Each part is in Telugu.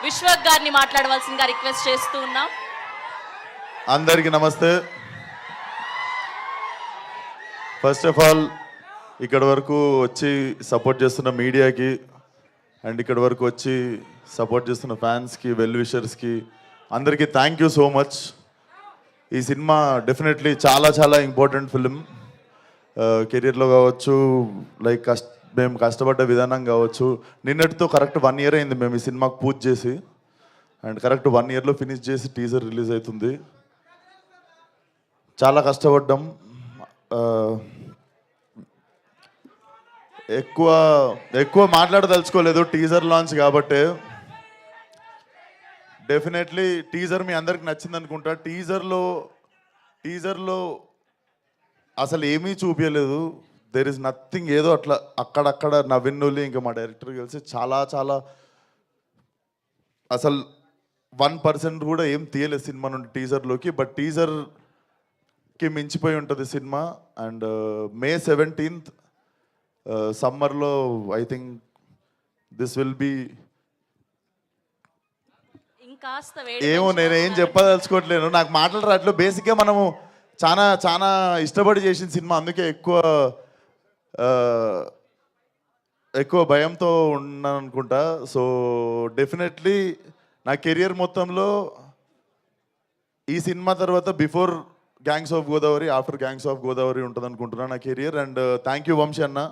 విశ్వక్ గారిని మాట్లాడవలసిందిగా రిక్వెస్ట్ చేస్తూ ఉన్నాం. అందరికీ నమస్తే. ఫస్ట్ ఆఫ్ ఆల్ ఇక్కడ వరకు వచ్చి సపోర్ట్ చేస్తున్న మీడియాకి అండ్ ఇక్కడ వరకు వచ్చి సపోర్ట్ చేస్తున్న ఫ్యాన్స్కి, వెల్ విషర్స్కి అందరికీ థ్యాంక్ యూ సో మచ్. ఈ సినిమా డెఫినెట్లీ చాలా చాలా ఇంపార్టెంట్ ఫిలిం. కెరీర్లో కావచ్చు, లైక్ మేము కష్టపడ్డ విధానం కావచ్చు. నిన్నటితో కరెక్ట్ 1 year అయింది మేము ఈ సినిమాకు పూజ చేసి, అండ్ కరెక్ట్ 1 yearలో ఫినిష్ చేసి టీజర్ రిలీజ్ అవుతుంది. చాలా కష్టపడ్డాం. ఎక్కువ మాట్లాడదలుచుకోలేదు, టీజర్ లాంచ్ కాబట్టి. డెఫినెట్లీ టీజర్ మీ అందరికి నచ్చింది అనుకుంటా. టీజర్లో అసలు ఏమీ చూపించలేదు. There is nothing. ఏదో అట్లా అక్కడక్కడ నవీనులి ఇంకా మా డైరెక్టర్ కలిసి చాలా చాలా అసలు 1% కూడా ఏం తీయలేదు సినిమా నుండి టీజర్లోకి. బట్ టీజర్కి మించిపోయి ఉంటుంది సినిమా. అండ్ May 17th సమ్మర్లో I think this will be ఏమో నేనేం చెప్పదలుచుకోవట్లేను, నాకు మాటలు రావట్లేదు. బేసిక్గా మనము చాలా చాలా ఇష్టపడి చేసిన సినిమా, అందుకే ఎక్కువ భయంతో ఉన్నాను అనుకుంటా. సో డెఫినెట్లీ నా కెరియర్ మొత్తంలో ఈ సినిమా తర్వాత before gangs of Godavari, after gangs of Godavari ఉంటుంది అనుకుంటున్నాను నా career. And thank you Vamshi అన్న.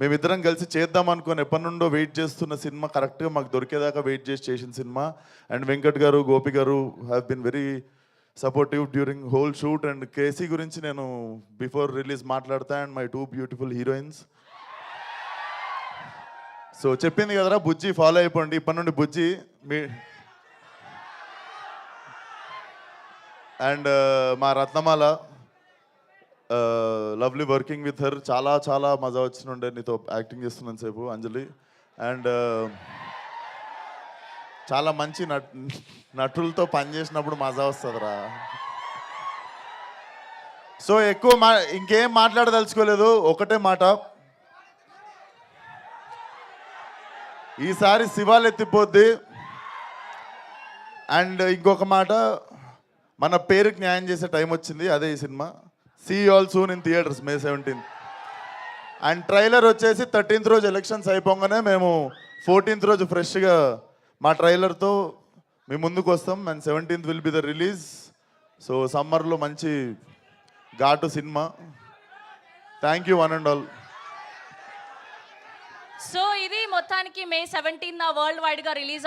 మేమిద్దరం కలిసి చేద్దాం అనుకుని ఎప్పటి నుండో వెయిట్ చేస్తున్న సినిమా కరెక్ట్గా మాకు దొరికేదాకా వెయిట్ చేసిన సినిమా. అండ్ వెంకట్ గారు, గోపి గారు have been very supportive during whole shoot. And KC గురించి నేను బిఫోర్ రిలీజ్ మాట్లాడతా. And my 2 beautiful heroines. So చెప్పింది కదరా బుజ్జి, ఫాలో అయిపోండి ఇప్పటి నుండి బుజ్జి మీ. అండ్ మా రత్నమాల, లవ్లీ వర్కింగ్ విత్ హర్. చాలా చాలా మజా వచ్చినుండే నీతో యాక్టింగ్ చేస్తున్నాను సేపు, అంజలి. అండ్ చాలా మంచి నటులతో పనిచేసినప్పుడు మజా వస్తుందిరా. సో ఎక్కువ ఇంకేం మాట్లాడదలుచుకోలేదు, ఒకటే మాట. ఈసారి శివాలు ఎత్తిపోద్ది. అండ్ ఇంకొక మాట, మన పేరుకి న్యాయం చేసే టైం వచ్చింది, అదే ఈ cinema. See all soon in theatres May 17th. And trailer వచ్చేసి 13th రోజు ఎలక్షన్స్ అయిపోగానే మేము 14th రోజు ఫ్రెష్గా మా ట్రైలర్తో మీ ముందుకు వస్తాం. And 17th will be the release. So సమ్మర్లో మంచి ఘాటు cinema. Thank you one and all. So ఇది మొత్తానికి May 17th వరల్డ్ వైడ్గా రిలీజ్